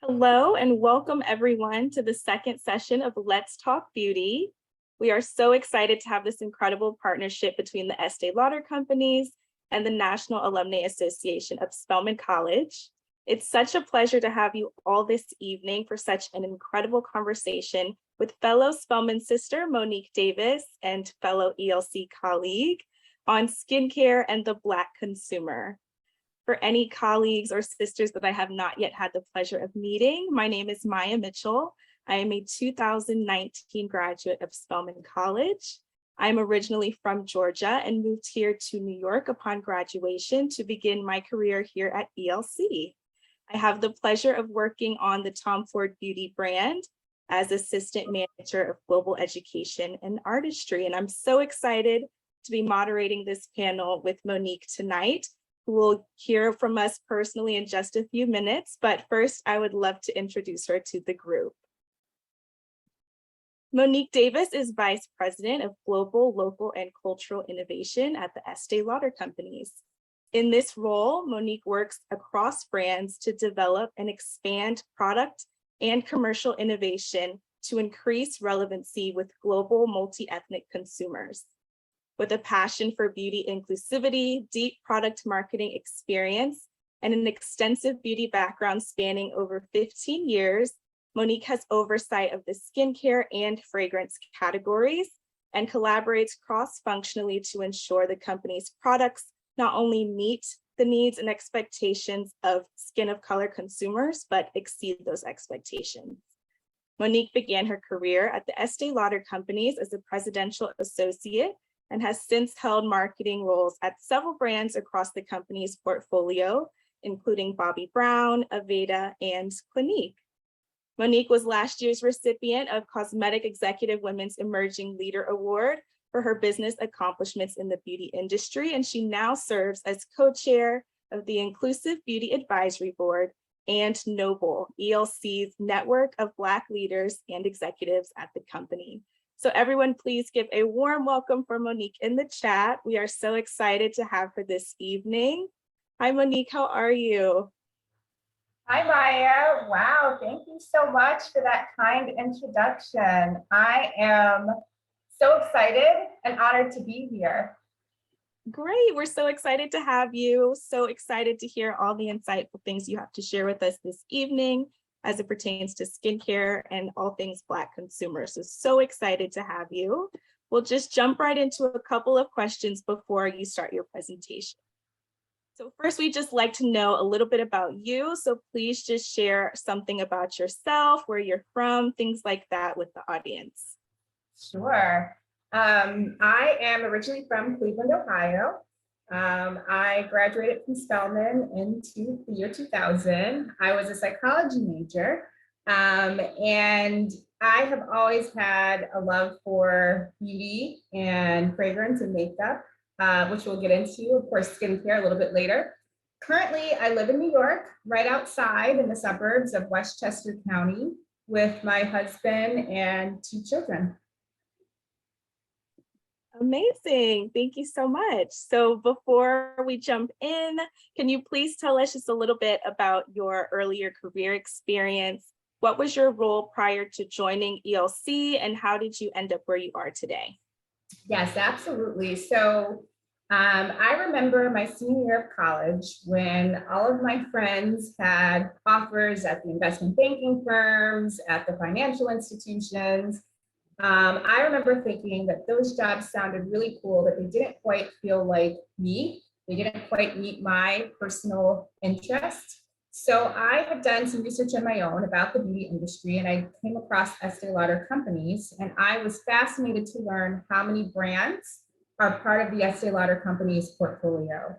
Hello and welcome everyone to the second session of Let's Talk Beauty. We are so excited to have this incredible partnership between the Estee Lauder Companies and the National Alumni Association of Spelman College. It's such a pleasure to have you all this evening for such an incredible conversation with fellow Spelman sister Monique Davis and fellow ELC colleague on skincare and the Black consumer. For any colleagues or sisters that I have not yet had the pleasure of meeting, my name is Maya Mitchell. I am a 2019 graduate of Spelman College. I'm originally from Georgia and moved here to New York upon graduation to begin my career here at ELC. I have the pleasure of working on the Tom Ford Beauty brand as assistant manager of global education and artistry. And I'm so excited to be moderating this panel with Monique tonight, who will hear from us personally in just a few minutes, but first I would love to introduce her to the group. Monique Davis is Vice President of Global, Local, and Cultural Innovation at the Estee Lauder Companies. In this role, Monique works across brands to develop and expand product and commercial innovation to increase relevancy with global multi-ethnic consumers. With a passion for beauty inclusivity, deep product marketing experience, and an extensive beauty background spanning over 15 years, Monique has oversight of the skincare and fragrance categories and collaborates cross-functionally to ensure the company's products not only meet the needs and expectations of skin of color consumers, but exceed those expectations. Monique began her career at the Estee Lauder Companies as a presidential associate and has since held marketing roles at several brands across the company's portfolio, including Bobbi Brown, Aveda, and Clinique. Monique was last year's recipient of Cosmetic Executive Women's Emerging Leader Award for her business accomplishments in the beauty industry, and she now serves as co-chair of the Inclusive Beauty Advisory Board and Noble, ELC's network of Black leaders and executives at the company. So everyone, please give a warm welcome for Monique in the chat. We are so excited to have her this evening. Hi, Monique, how are you? Hi, Maya. Wow, thank you so much for that kind introduction. I am so excited and honored to be here. Great, we're so excited to have you. So excited to hear all the insightful things you have to share with us this evening as it pertains to skincare and all things Black consumers. So excited to have you. We'll just jump right into a couple of questions before you start your presentation. So first, we'd just like to know a little bit about you. So please just share something about yourself, where you're from, things like that with the audience. Sure. I am originally from Cleveland, Ohio. I graduated from Spelman into the year 2000. I was a psychology major, and I have always had a love for beauty and fragrance and makeup, which we'll get into, of course, skincare a little bit later. Currently, I live in New York, right outside in the suburbs of Westchester County with my husband and 2 children. Amazing. Thank you so much. So before we jump in, can you please tell us just a little bit about your earlier career experience? What was your role prior to joining ELC, and how did you end up where you are today? Yes, absolutely. So I remember my senior year of college when all of my friends had offers at the investment banking firms, at the financial institutions. I remember thinking that those jobs sounded really cool, but they didn't quite feel like me. They didn't quite meet my personal interests. So I had done some research on my own about the beauty industry, and I came across Estee Lauder Companies, and I was fascinated to learn how many brands are part of the Estee Lauder Companies portfolio.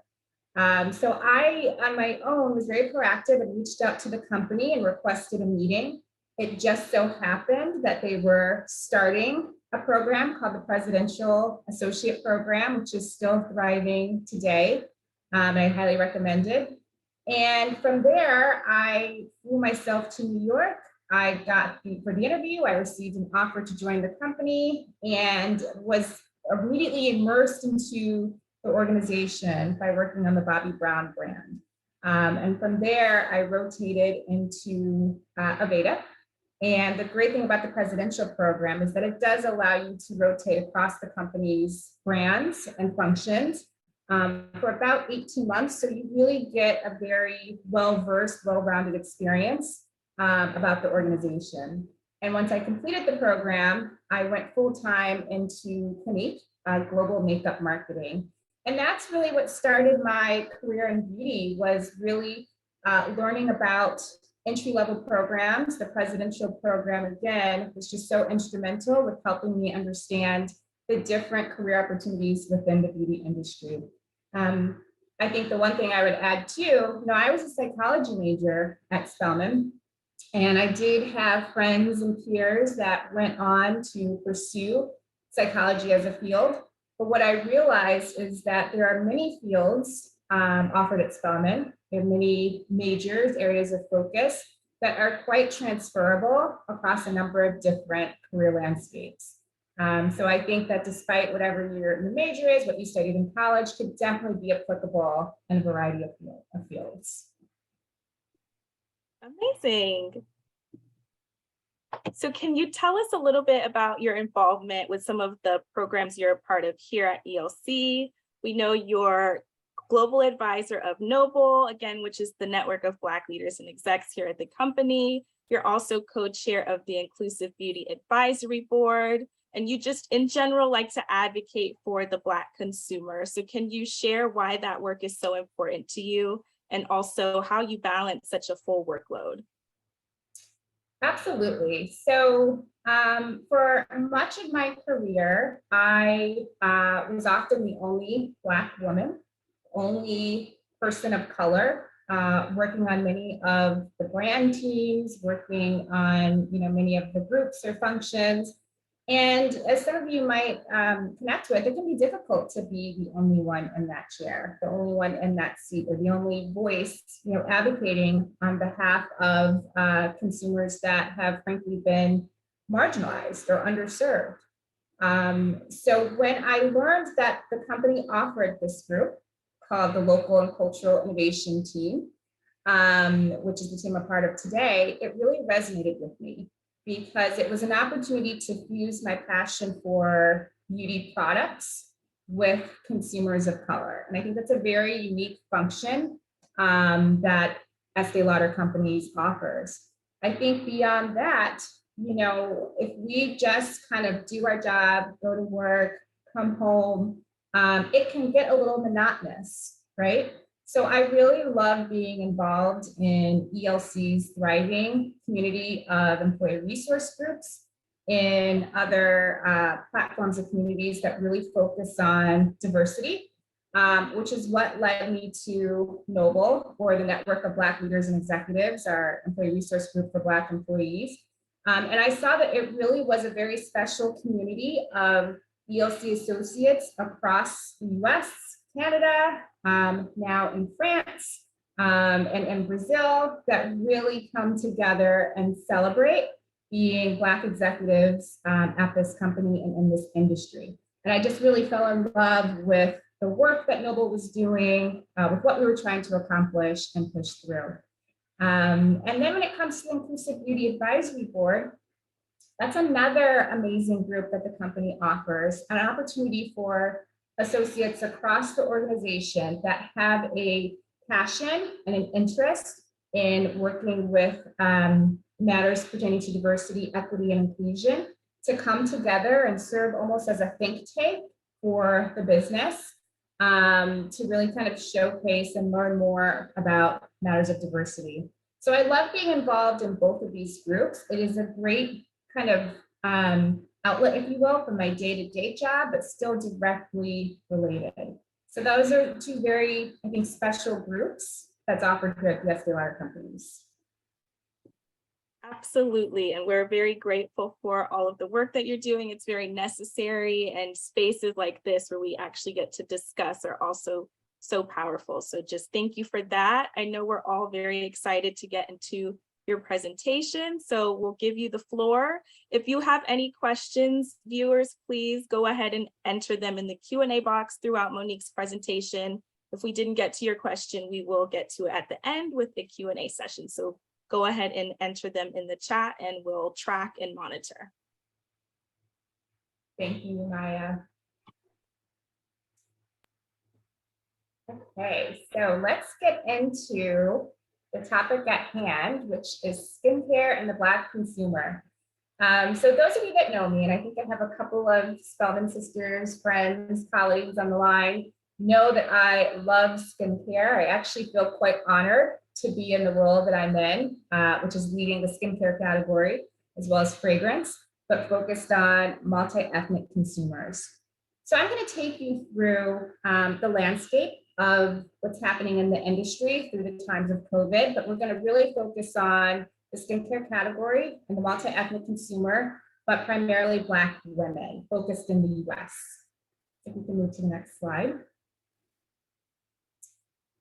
So I, on my own, was very proactive and reached out to the company and requested a meeting. It just so happened that they were starting a program called the Presidential Associate Program, which is still thriving today. I highly recommend it. And from there, I flew myself to New York. For the interview, I received an offer to join the company and was immediately immersed into the organization by working on the Bobbi Brown brand. And from there, I rotated into Aveda. And the great thing about the presidential program is that it does allow you to rotate across the company's brands and functions for about 18 months. So you really get a very well-versed, well-rounded experience about the organization. And once I completed the program, I went full-time into Clinique, global makeup marketing. And that's really what started my career in beauty, was really learning about entry-level programs. The presidential program, again, was just so instrumental with helping me understand the different career opportunities within the beauty industry. I think the one thing I would add too, I was a psychology major at Spelman, and I did have friends and peers that went on to pursue psychology as a field. But what I realized is that there are many fields offered at Spelman. There are many majors, areas of focus that are quite transferable across a number of different career landscapes. So I think that despite whatever your major is, what you studied in college could definitely be applicable in a variety of fields. Amazing. So can you tell us a little bit about your involvement with some of the programs you're a part of here at ELC? We know you're global advisor of Noble, again, which is the network of Black leaders and execs here at the company. You're also co-chair of the Inclusive Beauty Advisory Board, and you just in general like to advocate for the Black consumer. So can you share why that work is so important to you, and also how you balance such a full workload? Absolutely. So for much of my career, I was often the only Black woman, only person of color, working on many of the brand teams, working on many of the groups or functions. And as some of you might connect with, it can be difficult to be the only one in that chair, the only one in that seat, or the only voice, advocating on behalf of consumers that have frankly been marginalized or underserved. So when I learned that the company offered this group called the Local and Cultural Innovation Team, which is the team I'm part of today, it really resonated with me, because it was an opportunity to fuse my passion for beauty products with consumers of color. And I think that's a very unique function that Estee Lauder Companies offers. I think beyond that, if we just kind of do our job, go to work, come home, it can get a little monotonous, right? So I really love being involved in ELC's thriving community of employee resource groups, in other platforms of communities that really focus on diversity, which is what led me to Noble, or the Network of Black Leaders and Executives, our employee resource group for Black employees. And I saw that it really was a very special community of ELC associates across the US, Canada, now in France, and in Brazil, that really come together and celebrate being Black executives at this company and in this industry. And I just really fell in love with the work that Noble was doing, with what we were trying to accomplish and push through. And then when it comes to the Inclusive Beauty Advisory Board, that's another amazing group that the company offers, an opportunity for associates across the organization that have a passion and an interest in working with matters pertaining to diversity, equity, and inclusion to come together and serve almost as a think tank for the business, to really kind of showcase and learn more about matters of diversity. So I love being involved in both of these groups. It is a great kind of outlet, if you will, for my day-to-day job, but still directly related. So those are two very, I think, special groups that's offered here at the Estee Lauder Companies. Absolutely. And we're very grateful for all of the work that you're doing. It's very necessary, and spaces like this where we actually get to discuss are also so powerful. So just thank you for that. I know we're all very excited to get into your presentation, so we'll give you the floor. If you have any questions, viewers, please go ahead and enter them in the Q&A box throughout Monique's presentation. If we didn't get to your question, we will get to it at the end with the Q&A session. So go ahead and enter them in the chat and we'll track and monitor. Thank you, Maya. Okay, so let's get into the topic at hand, which is skincare and the Black consumer. So those of you that know me, and I think I have a couple of Spelman sisters, friends, colleagues on the line, know that I love skincare. I actually feel quite honored to be in the role that I'm in, which is leading the skincare category, as well as fragrance, but focused on multi-ethnic consumers. So I'm going to take you through the landscape of what's happening in the industry through the times of COVID, but we're going to really focus on the skincare category and the multi-ethnic consumer, but primarily Black women focused in the US. If we can move to the next slide.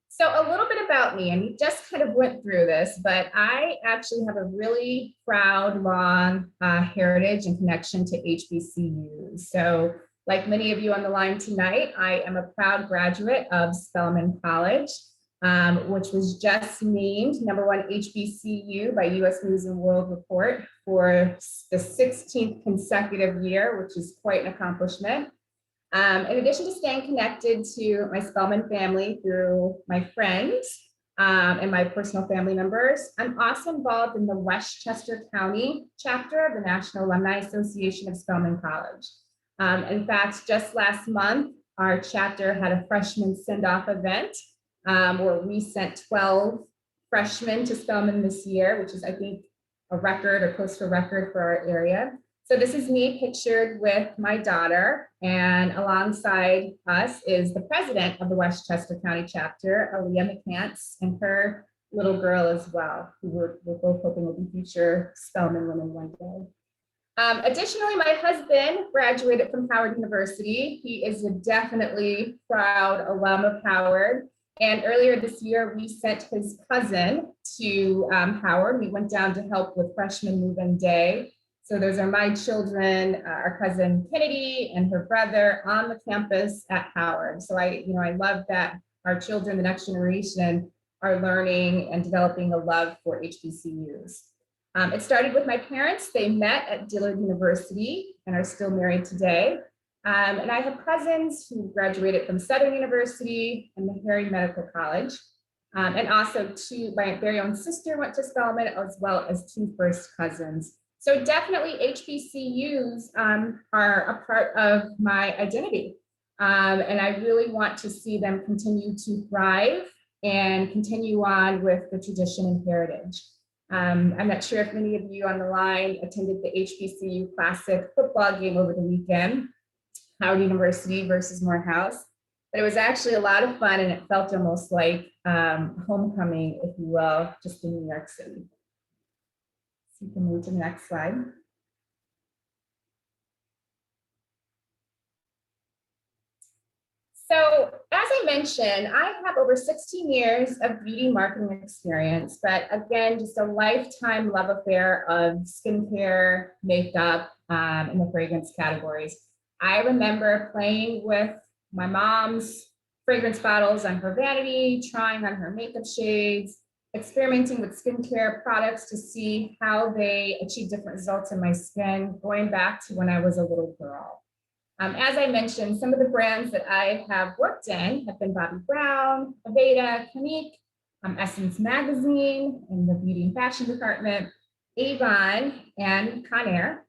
So a little bit about me, and we just kind of went through this, but I actually have a really proud, long heritage and connection to HBCUs. So like many of you on the line tonight, I am a proud graduate of Spelman College, which was just named #1 HBCU by US News and World Report for the 16th consecutive year, which is quite an accomplishment. In addition to staying connected to my Spelman family through my friends and my personal family members, I'm also involved in the Westchester County chapter of the National Alumni Association of Spelman College. In fact, just last month, our chapter had a freshman send-off event where we sent 12 freshmen to Spelman this year, which is, I think, a record or close to a record for our area. So this is me pictured with my daughter, and alongside us is the president of the Westchester County chapter, Aaliyah McCants, and her little girl as well, who we're both hoping will be future Spelman women one day. Additionally, my husband graduated from Howard University. He is a definitely proud alum of Howard. And earlier this year, we sent his cousin to Howard. We went down to help with freshman move-in day. So those are my children, our cousin Kennedy and her brother on the campus at Howard. So I love that our children, the next generation, are learning and developing a love for HBCUs. It started with my parents. They met at Dillard University and are still married today. And I have cousins who graduated from Southern University and Meharry Medical College. And also my very own sister went to Spelman, as well as 2 first cousins. So definitely HBCUs are a part of my identity. And I really want to see them continue to thrive and continue on with the tradition and heritage. I'm not sure if many of you on the line attended the HBCU Classic football game over the weekend, Howard University versus Morehouse, but it was actually a lot of fun and it felt almost like homecoming, if you will, just in New York City. So you can move to the next slide. So as I mentioned, I have over 16 years of beauty marketing experience, but again, just a lifetime love affair of skincare, makeup, and the fragrance categories. I remember playing with my mom's fragrance bottles on her vanity, trying on her makeup shades, experimenting with skincare products to see how they achieve different results in my skin, going back to when I was a little girl. As I mentioned, some of the brands that I have worked in have been Bobbi Brown, Aveda, Clinique, Essence Magazine in the beauty and fashion department, Avon, and Conair.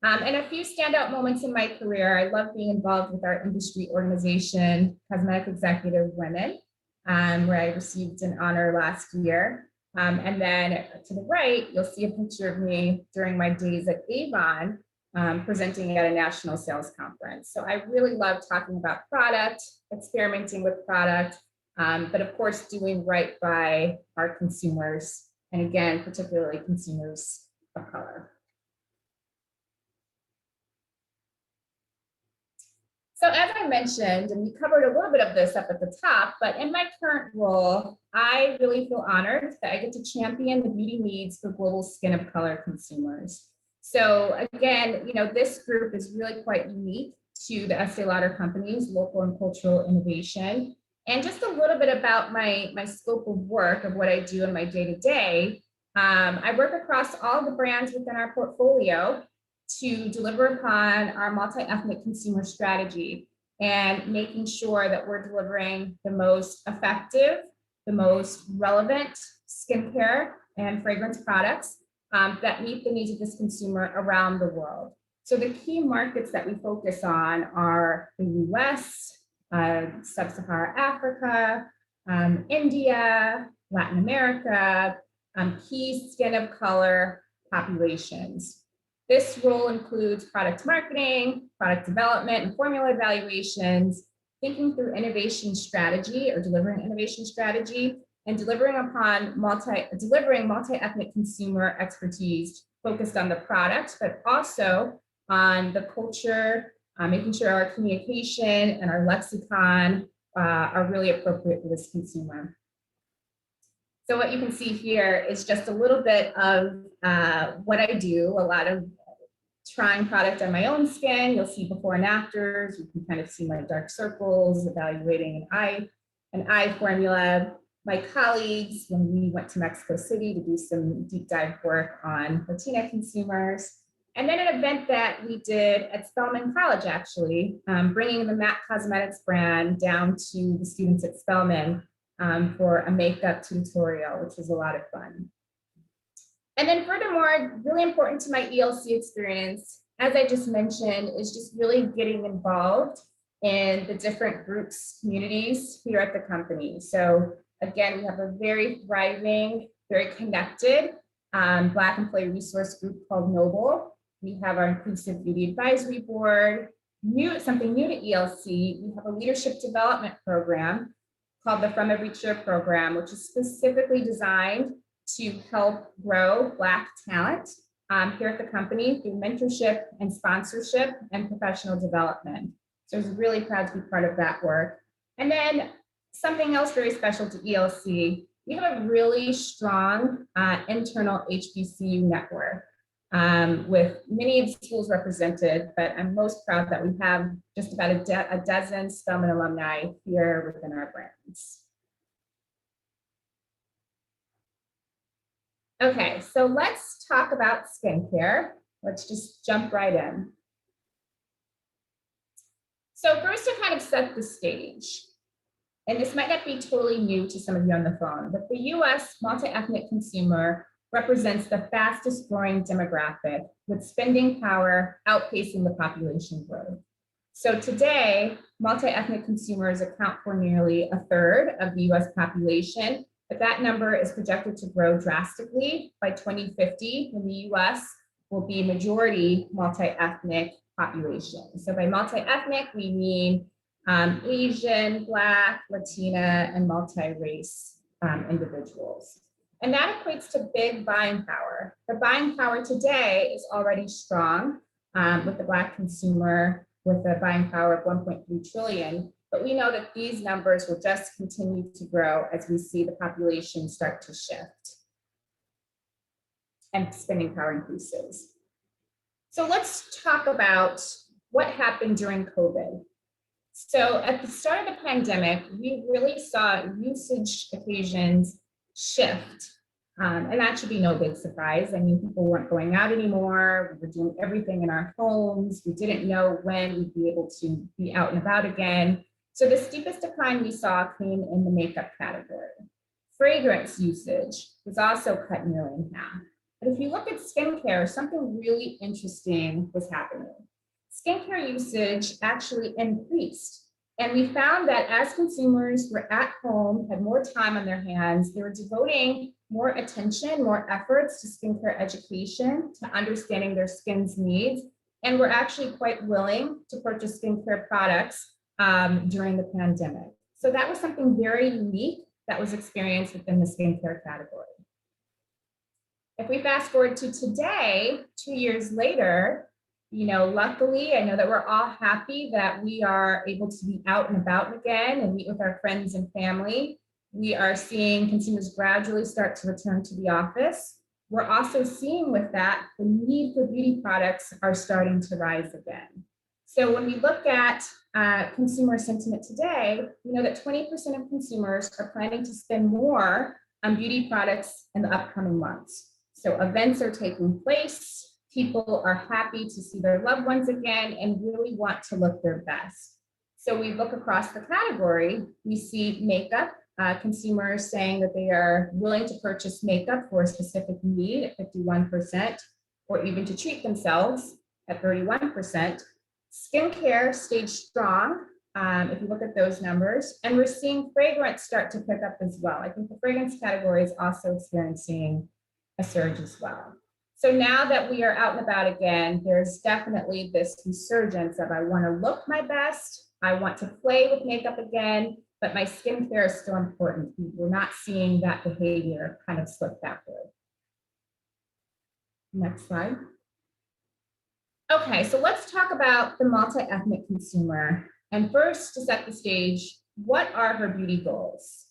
And a few standout moments in my career. I love being involved with our industry organization, Cosmetic Executive Women, where I received an honor last year. And then to the right, you'll see a picture of me during my days at Avon, presenting at a national sales conference. So I really love talking about product, experimenting with product, but of course, doing right by our consumers. And again, particularly consumers of color. So as I mentioned, and we covered a little bit of this up at the top, but in my current role, I really feel honored that I get to champion the beauty needs for global skin of color consumers. So again, this group is really quite unique to the Estee Lauder Companies, local and cultural innovation. And just a little bit about my scope of work of what I do in my day-to-day. I work across all the brands within our portfolio to deliver upon our multi-ethnic consumer strategy and making sure that we're delivering the most effective, the most relevant skincare and fragrance products that meet the needs of this consumer around the world. So the key markets that we focus on are the US, Sub-Saharan Africa, India, Latin America, key skin of color populations. This role includes product marketing, product development, and formula evaluations, thinking through innovation strategy or delivering innovation strategy, and delivering multi-ethnic consumer expertise focused on the product, but also on the culture, making sure our communication and our lexicon are really appropriate for this consumer. So what you can see here is just a little bit of what I do, a lot of trying product on my own skin. You'll see before and afters. You can kind of see my dark circles, evaluating an eye formula. My colleagues, when we went to Mexico City to do some deep dive work on Latina consumers. And then an event that we did at Spelman College, actually, bringing the MAC Cosmetics brand down to the students at Spelman for a makeup tutorial, which was a lot of fun. And then furthermore, really important to my ELC experience, as I just mentioned, is just really getting involved in the different groups, communities here at the company. So again, we have a very thriving, very connected Black employee resource group called Noble. We have our Inclusive Beauty Advisory Board. Something new to ELC, we have a leadership development program called the From Every Chair program, which is specifically designed to help grow Black talent here at the company through mentorship and sponsorship and professional development. So I was really proud to be part of that work. And then something else very special to ELC, we have a really strong internal HBCU network with many of the schools represented, but I'm most proud that we have just about a dozen Spelman alumni here within our brands. Okay, so let's talk about skincare. Let's just jump right in. So first, to kind of set the stage, and this might not be totally new to some of you on the phone, but the US multi-ethnic consumer represents the fastest growing demographic, with spending power outpacing the population growth. So today, multi-ethnic consumers account for nearly a third of the US population, but that number is projected to grow drastically by 2050, when the US will be majority multi-ethnic population. So by multi-ethnic, we mean Asian, Black, Latina, and multi-race individuals. And that equates to big buying power. The buying power today is already strong with the Black consumer with a buying power of 1.3 trillion. But we know that these numbers will just continue to grow as we see the population start to shift and spending power increases. So let's talk about what happened during COVID. So at the start of the pandemic, we really saw usage occasions shift. And that should be no big surprise. I mean, people weren't going out anymore. We were doing everything in our homes. We didn't know when we'd be able to be out and about again. So the steepest decline we saw came in the makeup category. Fragrance usage was also cut nearly in half. But if you look at skincare, something really interesting was happening. Skincare usage actually increased. And we found that as consumers were at home, had more time on their hands, they were devoting more attention, more efforts to skincare education, to understanding their skin's needs, and were actually quite willing to purchase skincare products during the pandemic. So that was something very unique that was experienced within the skincare category. If we fast forward to today, 2 years later, luckily, I know that we're all happy that we are able to be out and about again and meet with our friends and family. We are seeing consumers gradually start to return to the office. We're also seeing with that, the need for beauty products are starting to rise again. So when we look at consumer sentiment today, we know that 20% of consumers are planning to spend more on beauty products in the upcoming months. So events are taking place, people are happy to see their loved ones again and really want to look their best. So we look across the category, we see makeup, consumers saying that they are willing to purchase makeup for a specific need at 51%, or even to treat themselves at 31%. Skincare stayed strong, if you look at those numbers, and we're seeing fragrance start to pick up as well. I think the fragrance category is also experiencing a surge as well. So now that we are out and about again, there's definitely this resurgence of I want to look my best, I want to play with makeup again, but my skincare is still important. We're not seeing that behavior kind of slip backward. Next slide. Okay, so let's talk about the multi-ethnic consumer. And first, to set the stage, what are her beauty goals?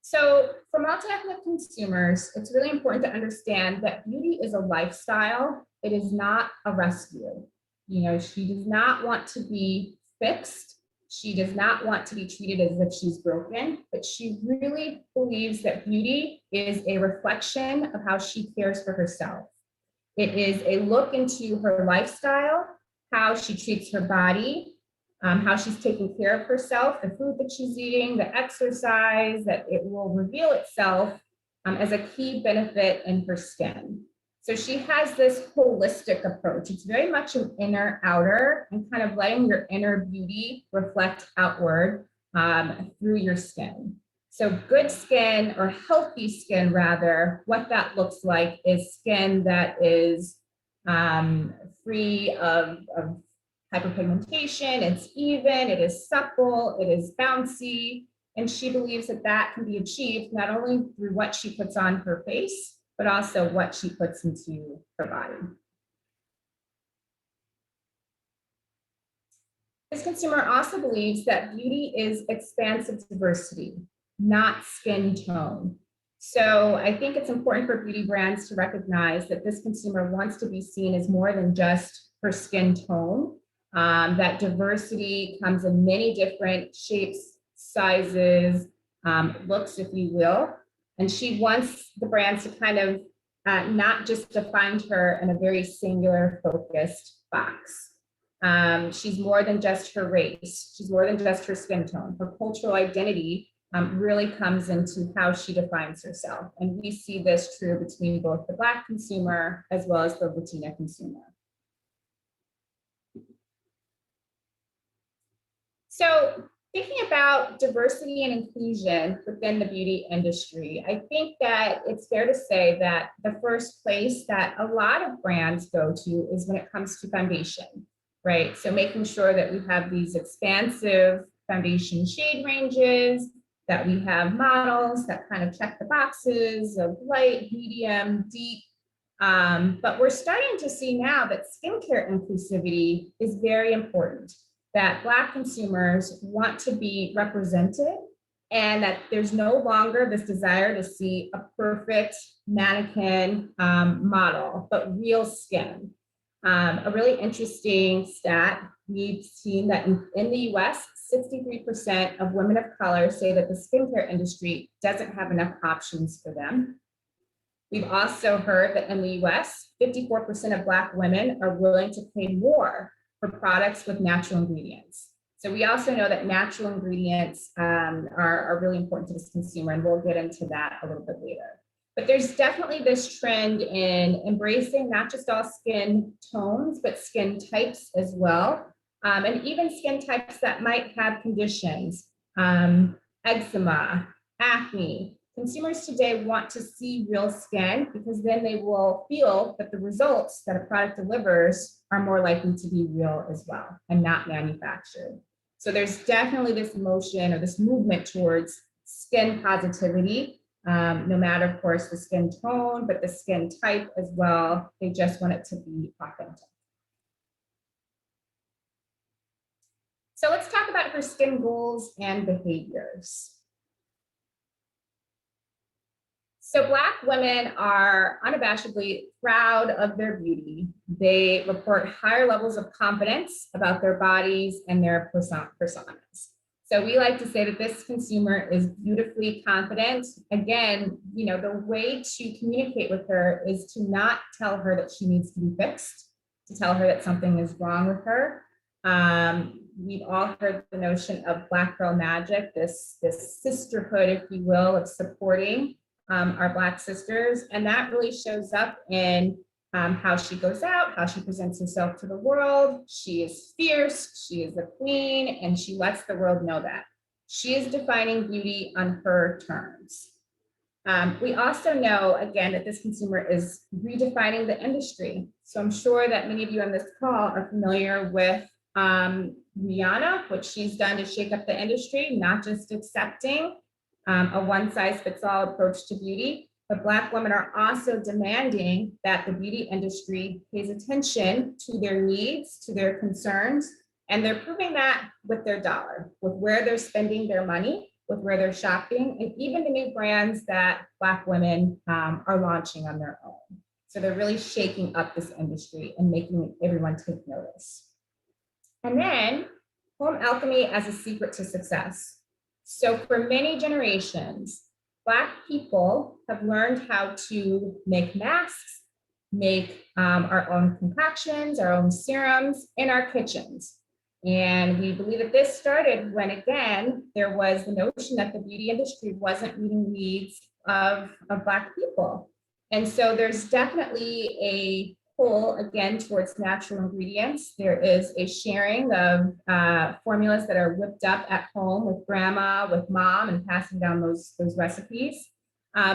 So for multi-ethnic consumers, it's really important to understand that beauty is a lifestyle. It is not a rescue. You know, she does not want to be fixed. She does not want to be treated as if she's broken, but she really believes that beauty is a reflection of how she cares for herself. It is a look into her lifestyle, how she treats her body, how she's taking care of herself, the food that she's eating, the exercise, that it will reveal itself as a key benefit in her skin. So she has this holistic approach. It's very much an inner outer and kind of letting your inner beauty reflect outward through your skin. So good skin, or healthy skin rather, what that looks like is skin that is free of hyperpigmentation, it's even, it is supple, it is bouncy, and she believes that that can be achieved not only through what she puts on her face, but also what she puts into her body. This consumer also believes that beauty is expansive diversity, not skin tone. So I think it's important for beauty brands to recognize that this consumer wants to be seen as more than just her skin tone, that diversity comes in many different shapes, sizes, looks, if you will. And she wants the brands to kind of not just define her in a very singular focused box. She's more than just her race. She's more than just her skin tone. Her cultural identity really comes into how she defines herself. And we see this true between both the Black consumer as well as the Latina consumer. So thinking about diversity and inclusion within the beauty industry, I think that it's fair to say that the first place that a lot of brands go to is when it comes to foundation, right? So making sure that we have these expansive foundation shade ranges, that we have models that kind of check the boxes of light, medium, deep. But we're starting to see now that skincare inclusivity is very important, that Black consumers want to be represented, and that there's no longer this desire to see a perfect mannequin model, but real skin. A really interesting stat, we've seen that in the US, 63% of women of color say that the skincare industry doesn't have enough options for them. We've also heard that in the US, 54% of Black women are willing to pay more for products with natural ingredients. So we also know that natural ingredients are really important to this consumer, and we'll get into that a little bit later. But there's definitely this trend in embracing not just all skin tones, but skin types as well. And even skin types that might have conditions, eczema, acne. Consumers today want to see real skin because then they will feel that the results that a product delivers are more likely to be real as well and not manufactured. So there's definitely this motion or this movement towards skin positivity, no matter, of course, the skin tone, but the skin type as well. They just want it to be authentic. So let's talk about her skin goals and behaviors. So Black women are unabashedly proud of their beauty. They report higher levels of confidence about their bodies and their personas. So we like to say that this consumer is beautifully confident. Again, the way to communicate with her is to not tell her that she needs to be fixed, to tell her that something is wrong with her. We've all heard the notion of Black Girl Magic, this sisterhood, if you will, of supporting our Black sisters. And that really shows up in how she goes out, how she presents herself to the world. She is fierce, she is a queen, and she lets the world know that. She is defining beauty on her terms. We also know, again, that this consumer is redefining the industry. So I'm sure that many of you on this call are familiar with Rihanna, what she's done to shake up the industry, not just accepting a one-size-fits-all approach to beauty, but Black women are also demanding that the beauty industry pays attention to their needs, to their concerns, and they're proving that with their dollar, with where they're spending their money, with where they're shopping, and even the new brands that Black women are launching on their own. So they're really shaking up this industry and making everyone take notice. And then home alchemy as a secret to success. So for many generations, Black people have learned how to make masks, make our own concoctions, our own serums in our kitchens. And we believe that this started when, again, there was the notion that the beauty industry wasn't meeting needs of Black people. And so there's definitely a pull, again, towards natural ingredients. There is a sharing of formulas that are whipped up at home with grandma, with mom, and passing down those recipes.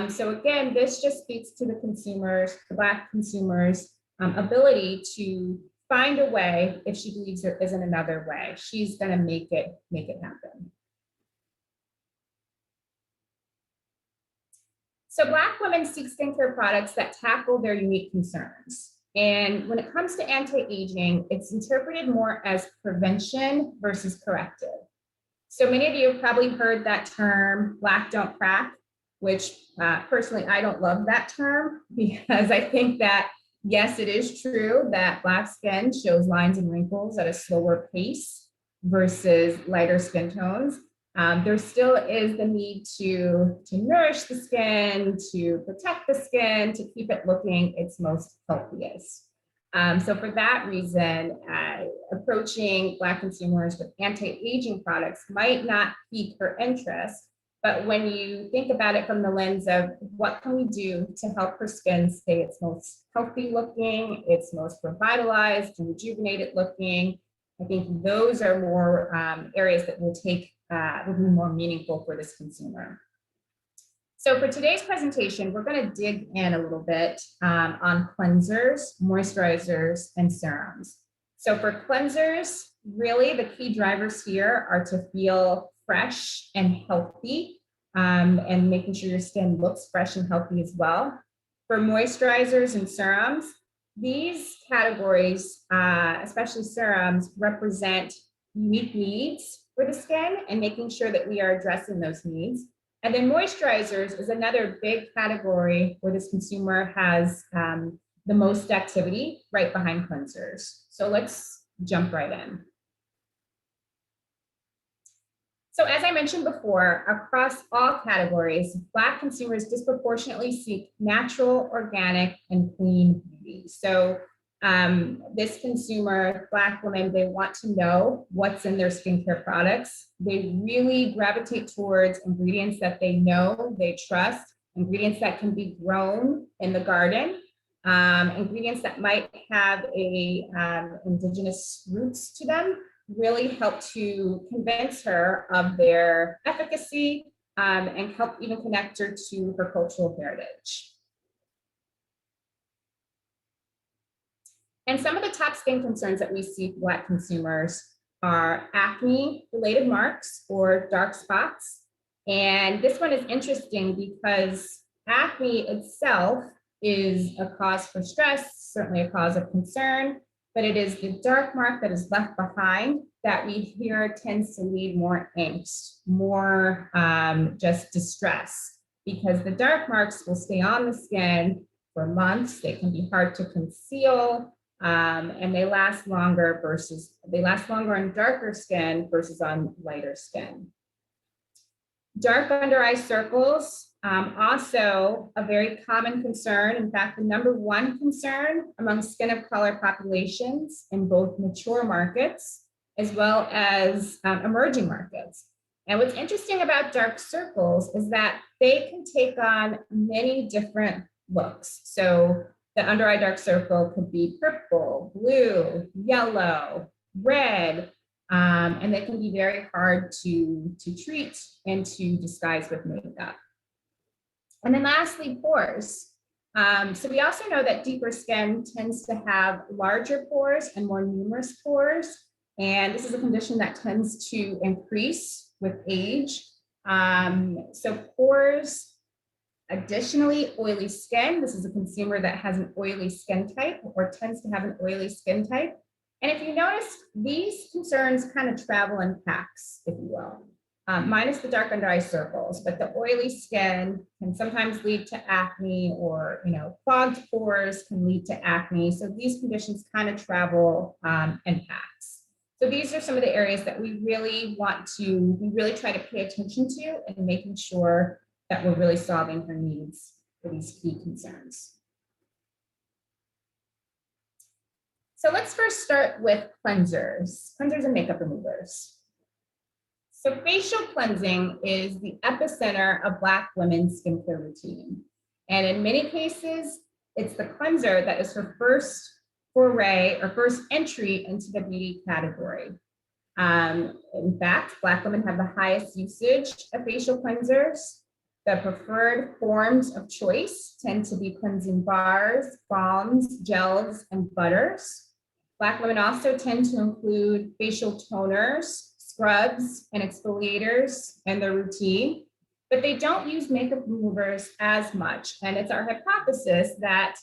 So again, this just speaks to the consumers, the Black consumers' ability to find a way. If she believes there isn't another way, she's going to make it happen. So Black women seek skincare products that tackle their unique concerns. And when it comes to anti-aging, it's interpreted more as prevention versus corrective. So many of you have probably heard that term, Black don't crack, which personally, I don't love that term, because I think that, yes, it is true that Black skin shows lines and wrinkles at a slower pace versus lighter skin tones. There still is the need to nourish the skin, to protect the skin, to keep it looking its most healthiest. So for that reason, approaching Black consumers with anti-aging products might not pique her interest, but when you think about it from the lens of what can we do to help her skin stay its most healthy looking, its most revitalized and rejuvenated looking, I think those are more areas that will be more meaningful for this consumer. So for today's presentation, we're going to dig in a little bit on cleansers, moisturizers, and serums. So for cleansers, really the key drivers here are to feel fresh and healthy, and making sure your skin looks fresh and healthy as well. For moisturizers and serums, these categories, especially serums, represent unique needs for the skin and making sure that we are addressing those needs. And then moisturizers is another big category where this consumer has the most activity, right behind cleansers. So let's jump right in. So as I mentioned before, across all categories, Black consumers disproportionately seek natural, organic, and clean beauty. So this consumer, Black women, they want to know what's in their skincare products. They really gravitate towards ingredients that they know, they trust, ingredients that can be grown in the garden, ingredients that might have indigenous roots to them, really help to convince her of their efficacy and help even connect her to her cultural heritage. And some of the top skin concerns that we see for Black consumers are acne-related marks or dark spots. And this one is interesting because acne itself is a cause for stress, certainly a cause of concern, but it is the dark mark that is left behind that we hear tends to lead more angst, more just distress. because the dark marks will stay on the skin for months. They can be hard to conceal, and they last longer on darker skin versus on lighter skin. Dark under eye circles, also a very common concern. In fact, the #1 concern among skin of color populations in both mature markets as well as emerging markets. And what's interesting about dark circles is that they can take on many different looks. So the under eye dark circle could be purple, blue, yellow, red, and they can be very hard to treat and to disguise with makeup. And then lastly, pores. So we also know that deeper skin tends to have larger pores and more numerous pores. And this is a condition that tends to increase with age. So pores, additionally, oily skin. This is a consumer that has an oily skin type or tends to have an oily skin type. And if you notice, these concerns kind of travel in packs, if you will, minus the dark under eye circles, but the oily skin can sometimes lead to acne, or clogged pores can lead to acne. So these conditions kind of travel in packs. So these are some of the areas that we really try to pay attention to and making sure that we're really solving her needs for these key concerns. So let's first start with cleansers and makeup removers. So facial cleansing is the epicenter of Black women's skincare routine. And in many cases, it's the cleanser that is her first foray or first entry into the beauty category. In fact, Black women have the highest usage of facial cleansers. The preferred forms of choice tend to be cleansing bars, balms, gels, and butters. Black women also tend to include facial toners, scrubs, and exfoliators in their routine, but they don't use makeup removers as much. And it's our hypothesis that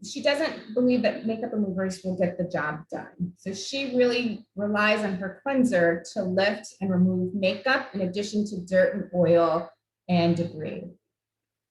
she doesn't believe that makeup removers will get the job done. So she really relies on her cleanser to lift and remove makeup in addition to dirt and oil and debris.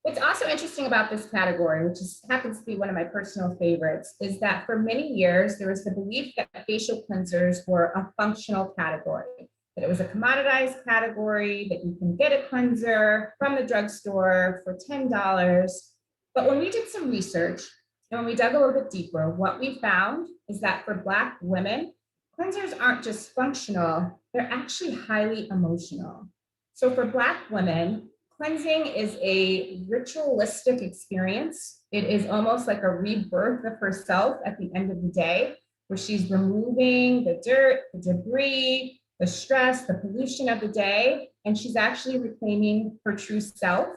What's also interesting about this category, which happens to be one of my personal favorites, is that for many years, there was the belief that facial cleansers were a functional category, that it was a commoditized category, that you can get a cleanser from the drugstore for $10. But when we did some research and when we dug a little bit deeper, what we found is that for Black women, cleansers aren't just functional, they're actually highly emotional. So for Black women, cleansing is a ritualistic experience. It is almost like a rebirth of herself at the end of the day, where she's removing the dirt, the debris, the stress, the pollution of the day, and she's actually reclaiming her true self.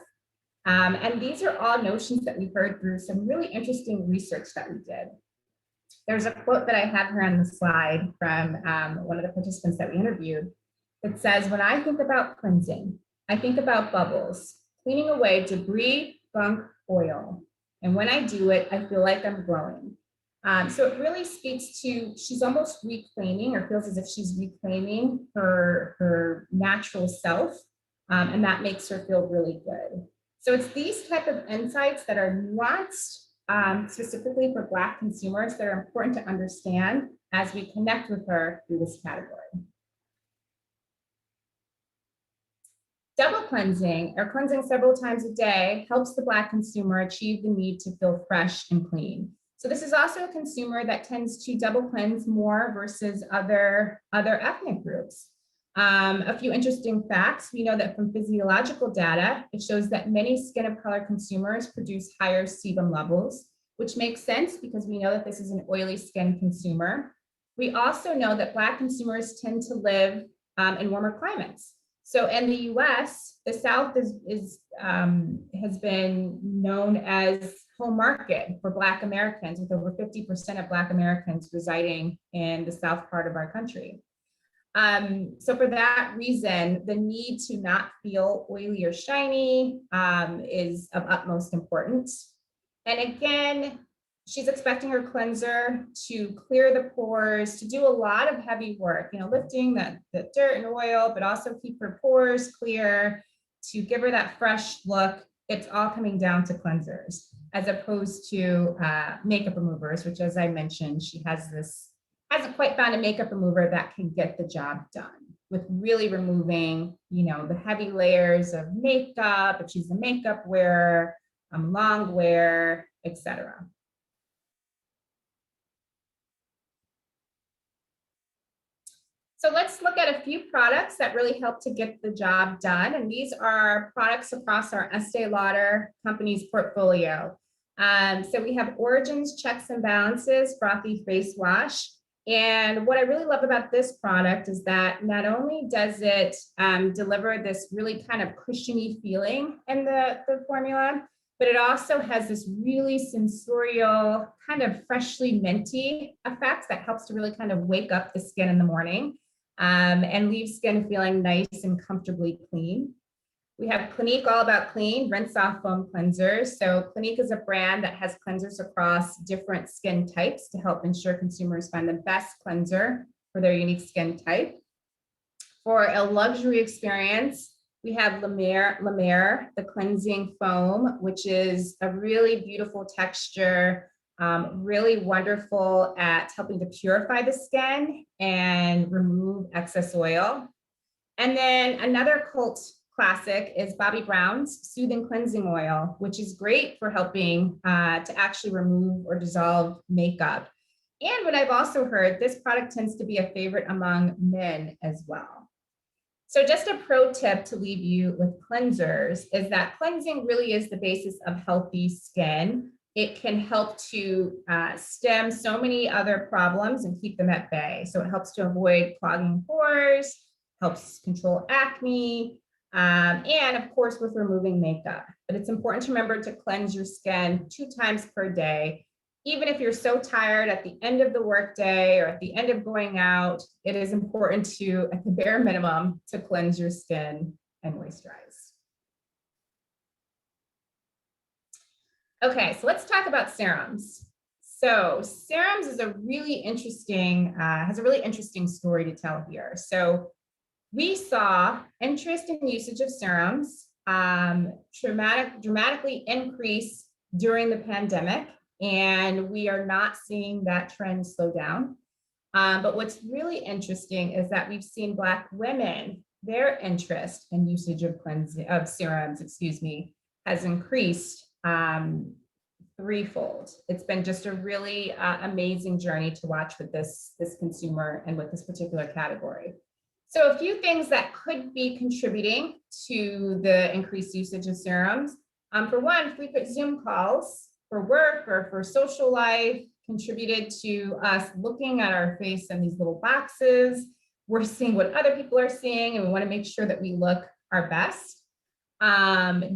And these are all notions that we heard through some really interesting research that we did. There's a quote that I have here on the slide from one of the participants that we interviewed that says, "When I think about cleansing, I think about bubbles, cleaning away debris, gunk, oil. And when I do it, I feel like I'm glowing." So it really speaks to, she's almost reclaiming, or feels as if she's reclaiming her natural self. And that makes her feel really good. So it's these type of insights that are nuanced, specifically for Black consumers, that are important to understand as we connect with her through this category. Double cleansing, or cleansing several times a day, helps the Black consumer achieve the need to feel fresh and clean. So this is also a consumer that tends to double cleanse more versus other ethnic groups. A few interesting facts. We know that from physiological data, it shows that many skin of color consumers produce higher sebum levels, which makes sense because we know that this is an oily skin consumer. We also know that Black consumers tend to live in warmer climates. So in the US, the South has been known as home market for Black Americans, with over 50% of Black Americans residing in the South part of our country. So for that reason, the need to not feel oily or shiny is of utmost importance. And again, she's expecting her cleanser to clear the pores, to do a lot of heavy work, lifting the dirt and oil, but also keep her pores clear, to give her that fresh look, it's all coming down to cleansers as opposed to makeup removers, which, as I mentioned, she hasn't quite found a makeup remover that can get the job done with really removing, the heavy layers of makeup, if she's a makeup wearer, long wear, etc. So let's look at a few products that really help to get the job done. And these are products across our Estee Lauder Companies portfolio. So we have Origins Checks and Balances Frothy Face Wash. And what I really love about this product is that not only does it deliver this really kind of cushiony feeling in the formula, but it also has this really sensorial, kind of freshly minty effect that helps to really kind of wake up the skin in the morning and leave skin feeling nice and comfortably clean. We have Clinique All About Clean Rinse Off Foam Cleansers. So Clinique is a brand that has cleansers across different skin types to help ensure consumers find the best cleanser for their unique skin type. For a luxury experience, we have La Mer, the cleansing foam, which is a really beautiful texture, really wonderful at helping to purify the skin and remove excess oil. And then another cult classic is Bobbi Brown's Soothing Cleansing Oil, which is great for helping to actually remove or dissolve makeup. And what I've also heard, this product tends to be a favorite among men as well. So just a pro tip to leave you with cleansers is that cleansing really is the basis of healthy skin. It can help to stem so many other problems and keep them at bay. So it helps to avoid clogging pores, helps control acne, and of course with removing makeup. But it's important to remember to cleanse your skin 2 times per day. Even if you're so tired at the end of the workday or at the end of going out, it is important to, at the bare minimum, to cleanse your skin and moisturize. Okay, so let's talk about serums. So serums is a really interesting, has a really interesting story to tell here. So we saw interest in usage of serums dramatically increase during the pandemic, and we are not seeing that trend slow down. But what's really interesting is that we've seen Black women, their interest in usage of serums, has increased threefold. It's been just a really amazing journey to watch with this consumer and with this particular category. So a few things that could be contributing to the increased usage of serums. For one, frequent Zoom calls for work or for social life contributed to us looking at our face in these little boxes. We're seeing what other people are seeing, and we want to make sure that we look our best.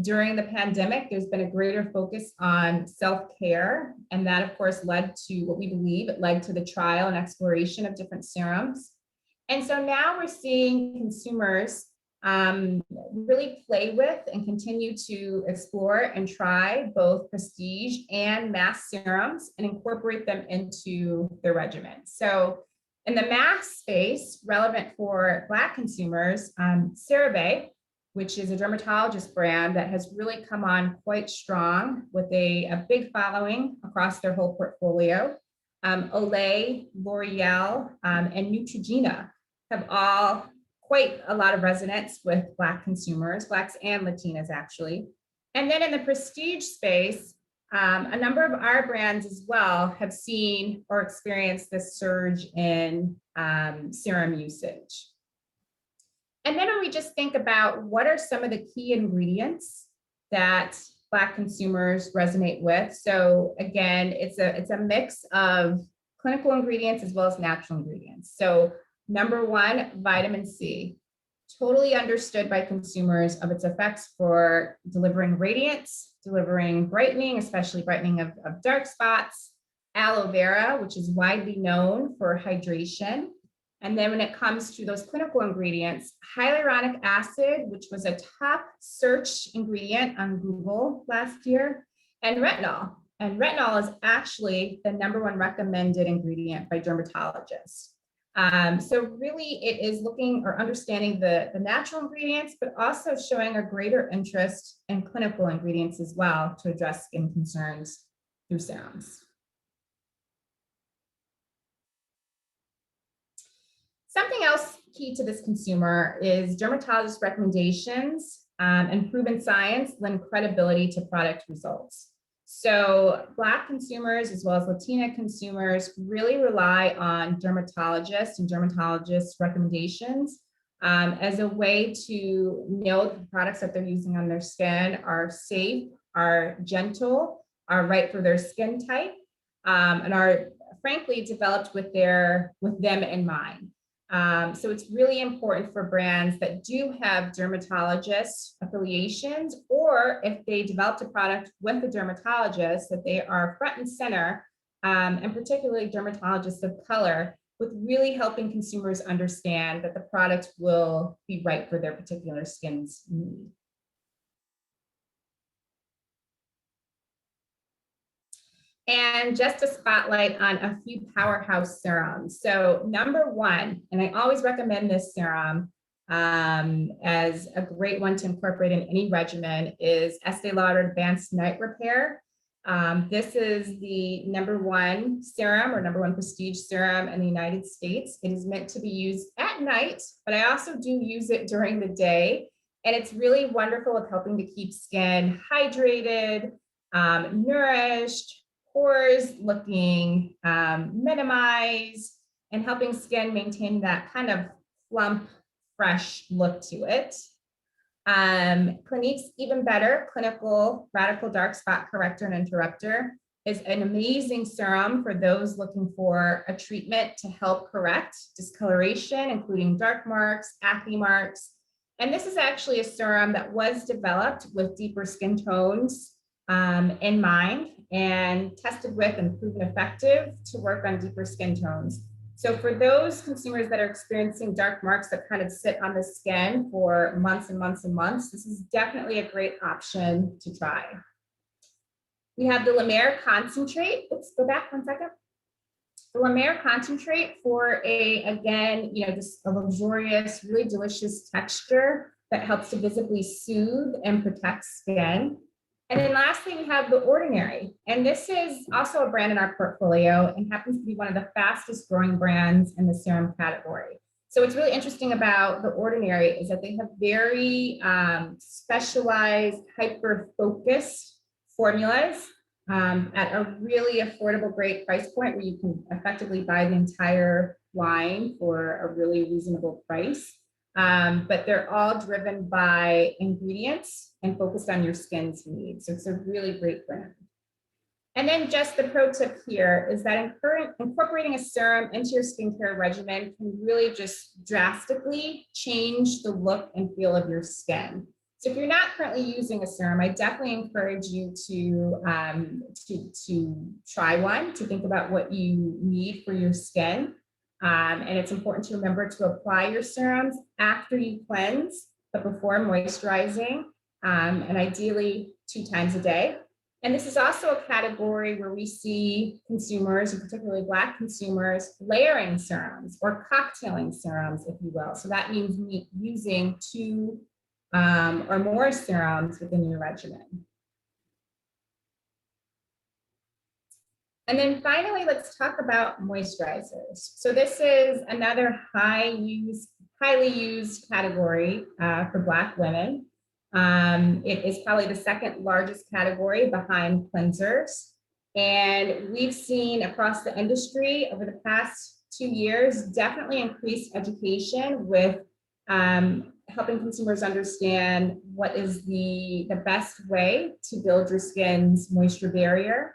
During the pandemic, there's been a greater focus on self-care, and that of course led to what we believe it led to the trial and exploration of different serums. And so now we're seeing consumers really play with and continue to explore and try both prestige and mass serums and incorporate them into their regimen. So in the mass space, relevant for Black consumers, CeraVe, which is a dermatologist brand that has really come on quite strong with a big following across their whole portfolio. Olay, L'Oreal, and Neutrogena have all quite a lot of resonance with Black consumers, Blacks and Latinas actually. And then in the prestige space, a number of our brands as well have seen or experienced this surge in serum usage. And then when we just think about what are some of the key ingredients that Black consumers resonate with. So again, it's a mix of clinical ingredients as well as natural ingredients. So number one, vitamin C, totally understood by consumers of its effects for delivering radiance, delivering brightening, especially brightening of dark spots. Aloe vera, which is widely known for hydration. And then when it comes to those clinical ingredients, hyaluronic acid, which was a top search ingredient on Google last year, and retinol. And retinol is actually the #1 recommended ingredient by dermatologists. So really it is looking or understanding the natural ingredients, but also showing a greater interest in clinical ingredients as well to address skin concerns through serums. Something else key to this consumer is dermatologist recommendations and proven science lend credibility to product results. So Black consumers as well as Latina consumers really rely on dermatologists and dermatologists recommendations as a way to know that the products that they're using on their skin are safe, are gentle, are right for their skin type, and are frankly developed with them in mind. So it's really important for brands that do have dermatologist affiliations, or if they developed a product with a dermatologist, that they are front and center, and particularly dermatologists of color, with really helping consumers understand that the product will be right for their particular skin's need. And just a spotlight on a few powerhouse serums. So number one, and I always recommend this serum as a great one to incorporate in any regimen, is Estee Lauder Advanced Night Repair. This is the number one serum or number one prestige serum in the United States. It is meant to be used at night, but I also do use it during the day. And it's really wonderful at helping to keep skin hydrated, nourished, pores looking minimized, and helping skin maintain that kind of plump, fresh look to it. Clinique's Even Better Clinical Radical Dark Spot Corrector and Interrupter is an amazing serum for those looking for a treatment to help correct discoloration, including dark marks, acne marks. And this is actually a serum that was developed with deeper skin tones in mind, and tested with and proven effective to work on deeper skin tones. So for those consumers that are experiencing dark marks that kind of sit on the skin for months and months and months, this is definitely a great option to try. We have the La Mer Concentrate. Oops, go back 1 second. The La Mer Concentrate for again, just a luxurious, really delicious texture that helps to visibly soothe and protect skin. And then lastly, we have The Ordinary. And this is also a brand in our portfolio and happens to be one of the fastest growing brands in the serum category. So what's really interesting about The Ordinary is that they have very specialized, hyper-focused formulas at a really affordable, great price point where you can effectively buy the entire line for a really reasonable price. But they're all driven by ingredients and focused on your skin's needs. So it's a really great brand. And then just the pro tip here is that incorporating a serum into your skincare regimen can really just drastically change the look and feel of your skin. So if you're not currently using a serum, I definitely encourage you to try one, to think about what you need for your skin. And it's important to remember to apply your serums after you cleanse, but before moisturizing, and ideally 2 times a day. And this is also a category where we see consumers, and particularly Black consumers, layering serums or cocktailing serums, if you will. So that means using 2 or more serums within your regimen. And then finally, let's talk about moisturizers. So this is another highly used category for Black women. It is probably the second largest category behind cleansers. And we've seen across the industry over the past 2 years, definitely increased education with helping consumers understand what is the best way to build your skin's moisture barrier.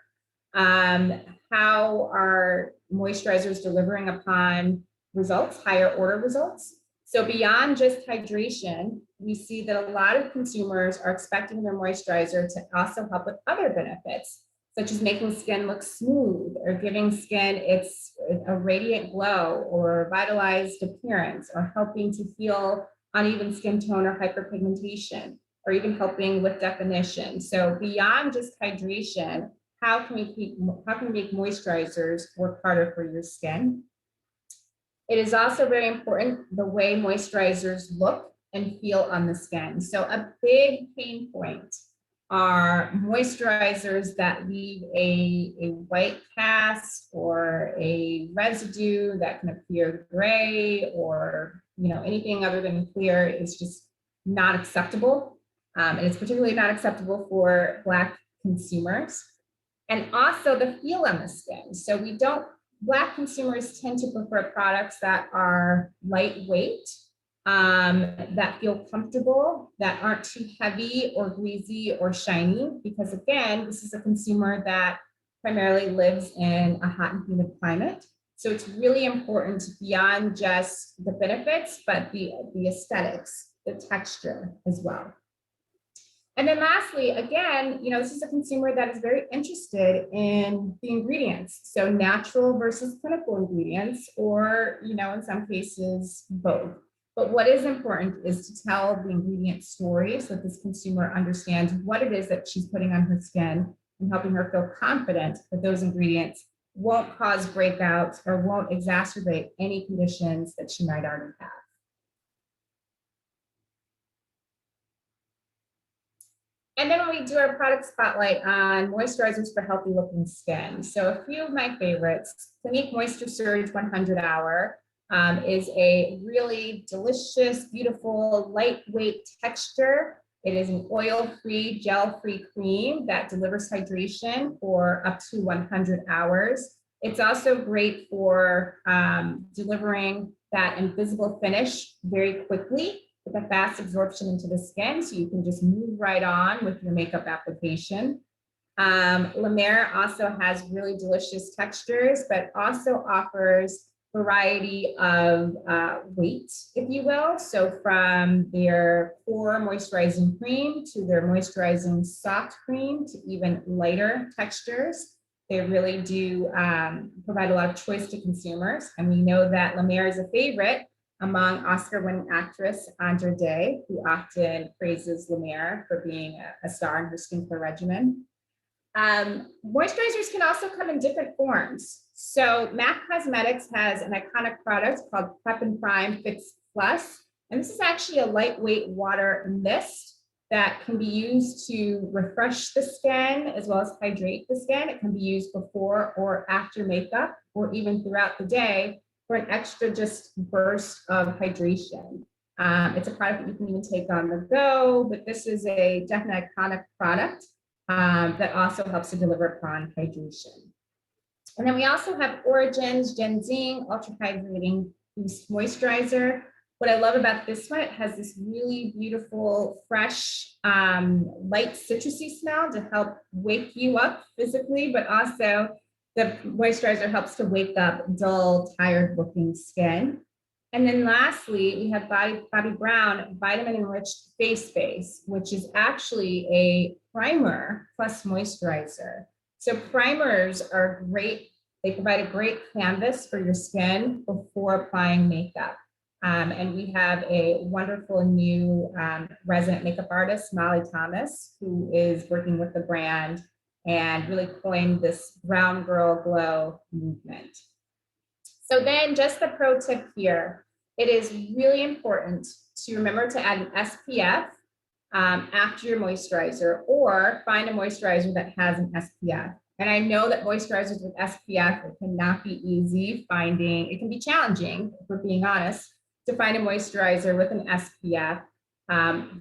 How are moisturizers delivering upon results, higher order results? So beyond just hydration, we see that a lot of consumers are expecting their moisturizer to also help with other benefits, such as making skin look smooth or giving skin a radiant glow or vitalized appearance, or helping to heal uneven skin tone or hyperpigmentation, or even helping with definition. So beyond just hydration, how can we make moisturizers work harder for your skin? It is also very important the way moisturizers look and feel on the skin. So a big pain point are moisturizers that leave a white cast or a residue that can appear gray, or anything other than clear is just not acceptable. And it's particularly not acceptable for Black consumers. And also the feel on the skin. So Black consumers tend to prefer products that are lightweight, that feel comfortable, that aren't too heavy or greasy or shiny, because again, this is a consumer that primarily lives in a hot and humid climate. So it's really important beyond just the benefits, but the aesthetics, the texture as well. And then lastly, again, this is a consumer that is very interested in the ingredients. So natural versus clinical ingredients, or, in some cases, both. But what is important is to tell the ingredient story so that this consumer understands what it is that she's putting on her skin, and helping her feel confident that those ingredients won't cause breakouts or won't exacerbate any conditions that she might already have. And then we do our product spotlight on moisturizers for healthy looking skin. So a few of my favorites: Clinique Moisture Surge 100 Hour is a really delicious, beautiful, lightweight texture. It is an oil-free, gel-free cream that delivers hydration for up to 100 hours. It's also great for delivering that invisible finish very quickly, with a fast absorption into the skin, so you can just move right on with your makeup application. La Mer also has really delicious textures, but also offers variety of weight, if you will. So from their core moisturizing cream to their moisturizing soft cream to even lighter textures, they really do provide a lot of choice to consumers. And we know that La Mer is a favorite among Oscar-winning actress Andra Day, who often praises La Mer for being a star in her skincare regimen. Moisturizers can also come in different forms. So MAC Cosmetics has an iconic product called Prep and Prime Fix Plus. And this is actually a lightweight water mist that can be used to refresh the skin as well as hydrate the skin. It can be used before or after makeup, or even throughout the day, for an extra just burst of hydration. It's a product that you can even take on the go, but this is a definite iconic product that also helps to deliver upon hydration. And then we also have Origin's Ginseng Ultra Hydrating Boost Moisturizer. What I love about this one, it has this really beautiful, fresh, light citrusy smell to help wake you up physically, but also the moisturizer helps to wake up dull, tired looking skin. And then lastly, we have Bobbi Brown Vitamin Enriched Face Base, which is actually a primer plus moisturizer. So primers are great. They provide a great canvas for your skin before applying makeup. And we have a wonderful new resident makeup artist, Molly Thomas, who is working with the brand and really coined this brown girl glow movement. So then just the pro tip here, it is really important to remember to add an SPF after your moisturizer, or find a moisturizer that has an SPF. And I know that moisturizers with SPF, it cannot be easy finding, it can be challenging, if we're being honest, to find a moisturizer with an SPF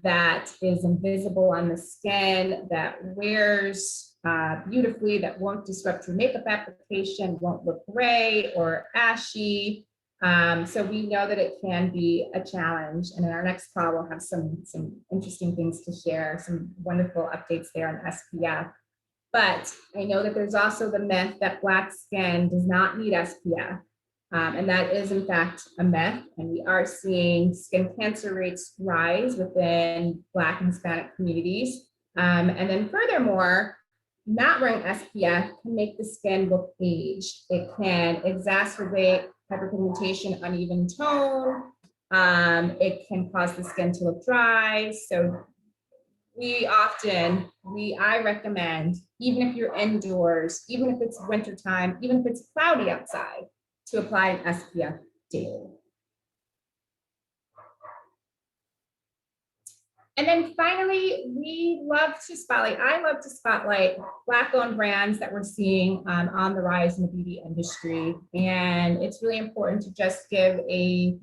that is invisible on the skin, that wears beautifully, that won't disrupt your makeup application, won't look gray or ashy. So we know that it can be a challenge. And in our next call, we'll have some interesting things to share, some wonderful updates there on SPF. But I know that there's also the myth that Black skin does not need SPF. And that is in fact a myth. And we are seeing skin cancer rates rise within Black and Hispanic communities. And then furthermore, not wearing SPF can make the skin look aged. It can exacerbate hyperpigmentation, uneven tone. It can cause the skin to look dry. So I recommend, even if you're indoors, even if it's wintertime, even if it's cloudy outside, to apply an SPF daily. And then finally, I love to spotlight Black-owned brands that we're seeing on the rise in the beauty industry. And it's really important to just give a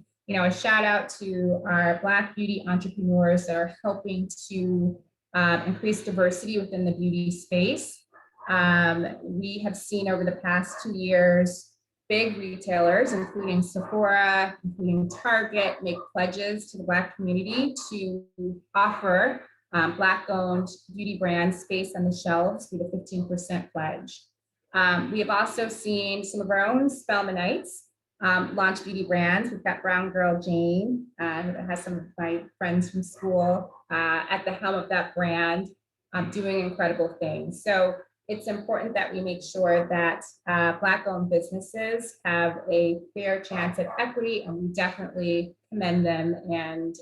shout out to our Black beauty entrepreneurs that are helping to increase diversity within the beauty space. We have seen over the past 2 years, big retailers, including Sephora, including Target, make pledges to the Black community to offer Black-owned beauty brands space on the shelves through the 15% pledge. We have also seen some of our own Spelmanites launch beauty brands. We've got Brown Girl Jane, that has some of my friends from school at the helm of that brand, doing incredible things. So it's important that we make sure that Black-owned businesses have a fair chance at equity, and we definitely commend them, and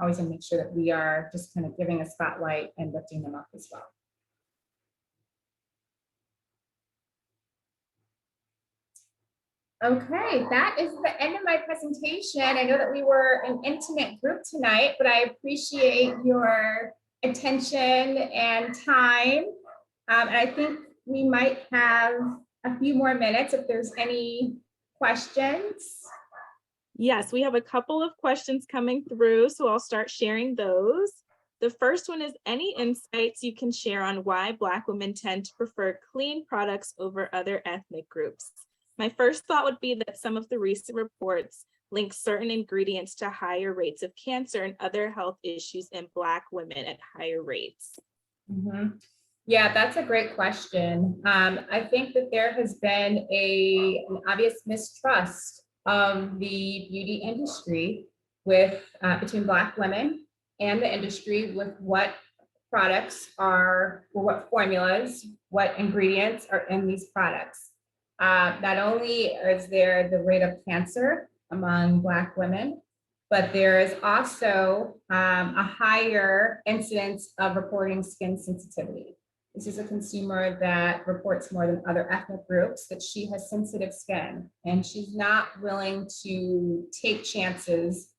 always want to make sure that we are just kind of giving a spotlight and lifting them up as well. Okay, that is the end of my presentation. I know that we were an intimate group tonight, but I appreciate your attention and time. And I think we might have a few more minutes if there's any questions. Yes, we have a couple of questions coming through, so I'll start sharing those. The first one is, any insights you can share on why Black women tend to prefer clean products over other ethnic groups? My first thought would be that some of the recent reports link certain ingredients to higher rates of cancer and other health issues in Black women at higher rates. Mm-hmm. Yeah, that's a great question. I think that there has been an obvious mistrust of the beauty industry between Black women and the industry with what products are, or what formulas, what ingredients are in these products. Not only is there the rate of cancer among Black women, but there is also a higher incidence of reporting skin sensitivity. This is a consumer that reports more than other ethnic groups that she has sensitive skin, and she's not willing to take chances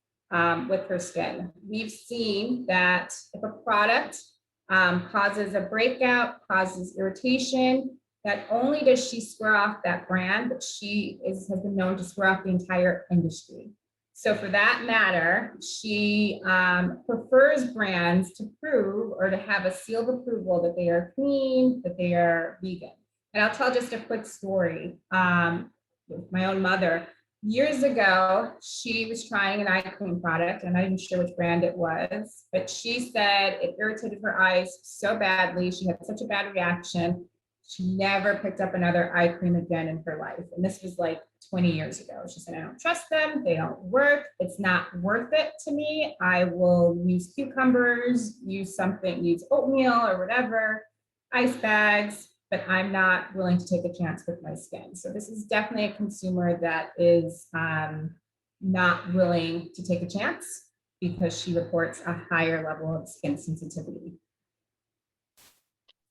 with her skin. We've seen that if a product causes a breakout, causes irritation, not only does she swear off that brand, but she has been known to swear off the entire industry. So for that matter, she prefers brands to prove or to have a seal of approval that they are clean, that they are vegan. And I'll tell just a quick story with my own mother. Years ago, she was trying an eye cream product. I'm not even sure which brand it was, but she said it irritated her eyes so badly. She had such a bad reaction. She never picked up another eye cream again in her life. And this was like 20 years ago. She said, I don't trust them. They don't work. It's not worth it to me. I will use cucumbers, use oatmeal or whatever, ice bags, but I'm not willing to take a chance with my skin. So this is definitely a consumer that is not willing to take a chance because she reports a higher level of skin sensitivity.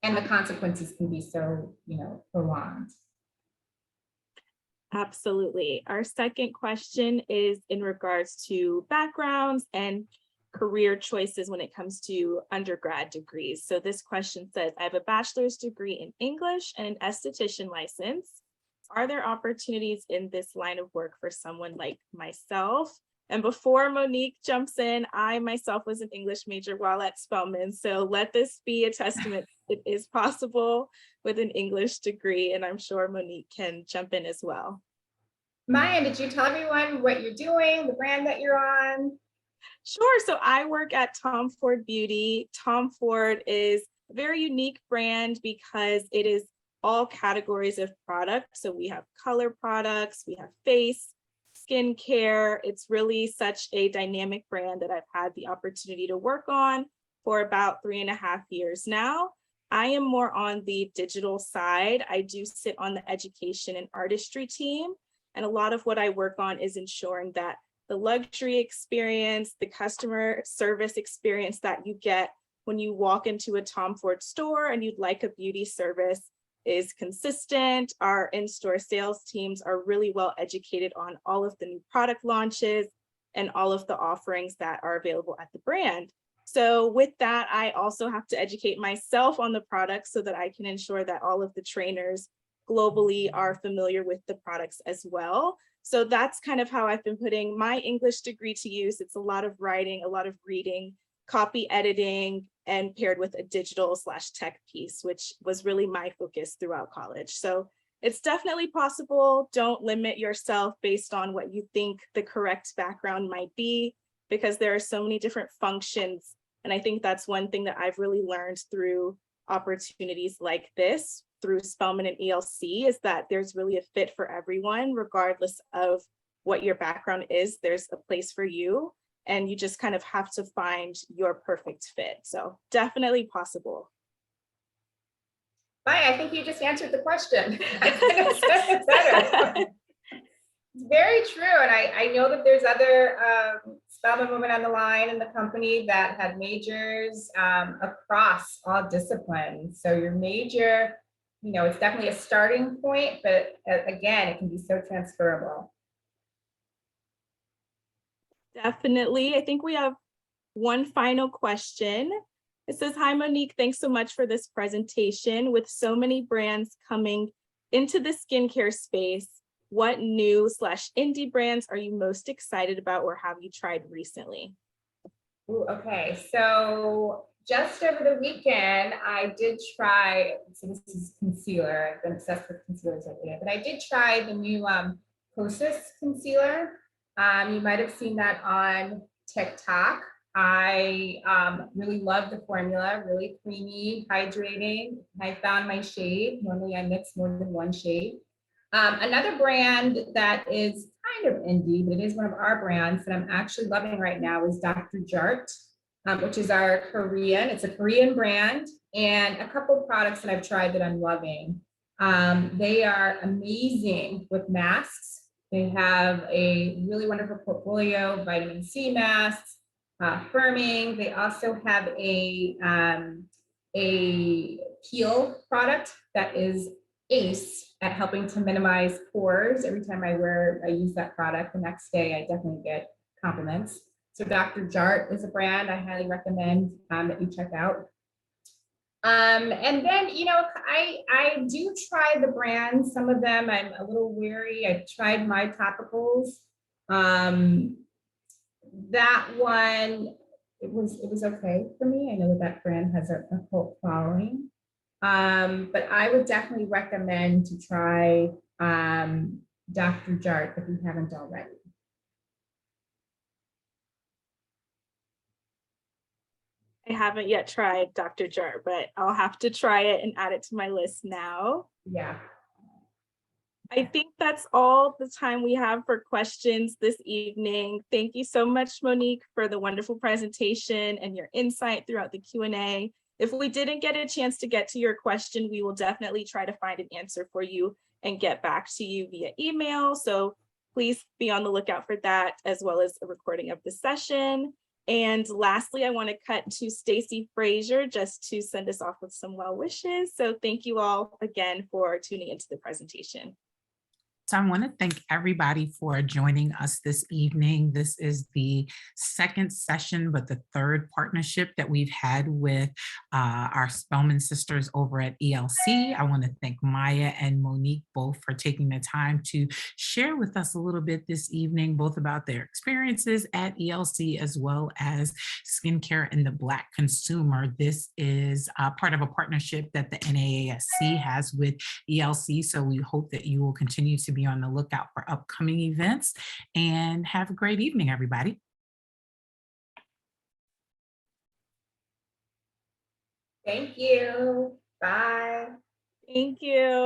And the consequences can be so, prolonged. Absolutely. Our second question is in regards to backgrounds and career choices when it comes to undergrad degrees. So this question says, I have a bachelor's degree in English and an esthetician license. Are there opportunities in this line of work for someone like myself? And before Monique jumps in, I myself was an English major while at Spelman. So let this be a testament. It is possible with an English degree, and I'm sure Monique can jump in as well. Maya, did you tell everyone what you're doing, the brand that you're on? Sure. So I work at Tom Ford Beauty. Tom Ford is a very unique brand because it is all categories of products. So we have color products, we have face, skincare. It's really such a dynamic brand that I've had the opportunity to work on for about 3.5 years now. I am more on the digital side. I do sit on the education and artistry team. And a lot of what I work on is ensuring that the luxury experience, the customer service experience that you get when you walk into a Tom Ford store and you'd like a beauty service is consistent. Our in-store sales teams are really well educated on all of the new product launches and all of the offerings that are available at the brand. So with that, I also have to educate myself on the products so that I can ensure that all of the trainers globally are familiar with the products as well. So that's kind of how I've been putting my English degree to use. It's a lot of writing, a lot of reading, copy editing, and paired with a digital/tech piece, which was really my focus throughout college. So it's definitely possible. Don't limit yourself based on what you think the correct background might be, because there are so many different functions. And I think that's one thing that I've really learned through opportunities like this, through Spelman and ELC, is that there's really a fit for everyone, regardless of what your background is. There's a place for you, and you just kind of have to find your perfect fit. So definitely possible. Maya, I think you just answered the question. I couldn't have said it better. It's very true. And I know that there's other Spelman women on the line in the company that had majors across all disciplines. So your major, you know, it's definitely a starting point, but again, it can be so transferable. Definitely. I think we have one final question. It says, hi, Monique, thanks so much for this presentation. With so many brands coming into the skincare space, what new/indie brands are you most excited about or have you tried recently? Ooh, okay, so just over the weekend, I did try, so this is concealer. I've been obsessed with concealers lately, but I did try the new Kosas concealer. You might have seen that on TikTok. I really love the formula, really creamy, hydrating. I found my shade. Normally I mix more than one shade. Another brand that is kind of indie, but it is one of our brands that I'm actually loving right now is Dr. Jart, which is our Korean. It's a Korean brand, and a couple of products that I've tried that I'm loving. They are amazing with masks. They have a really wonderful portfolio, vitamin C masks, firming. They also have a peel product that is ace at helping to minimize pores. Every time I use that product, the next day I definitely get compliments. So Dr. Jart is a brand I highly recommend that you check out. And then, you know, I do try the brands. Some of them I'm a little weary. I've tried my topicals. That one, it was okay for me. I know that brand has a cult following. But I would definitely recommend to try Dr. Jart if you haven't already. I haven't yet tried Dr. Jart, but I'll have to try it and add it to my list now. Yeah. I think that's all the time we have for questions this evening. Thank you so much, Monique, for the wonderful presentation and your insight throughout the Q&A. If we didn't get a chance to get to your question, we will definitely try to find an answer for you and get back to you via email. So please be on the lookout for that, as well as a recording of the session. And lastly, I want to cut to Stacy Frazier just to send us off with some well wishes. So thank you all again for tuning into the presentation. So I want to thank everybody for joining us this evening. This is the second session, but the third partnership that we've had with our Spelman sisters over at ELC. I want to thank Maya and Monique both for taking the time to share with us a little bit this evening, both about their experiences at ELC as well as skincare and the Black consumer. This is part of a partnership that the NAASC has with ELC. So we hope that you will continue to be on the lookout for upcoming events, and have a great evening, everybody. Thank you. Bye. Thank you.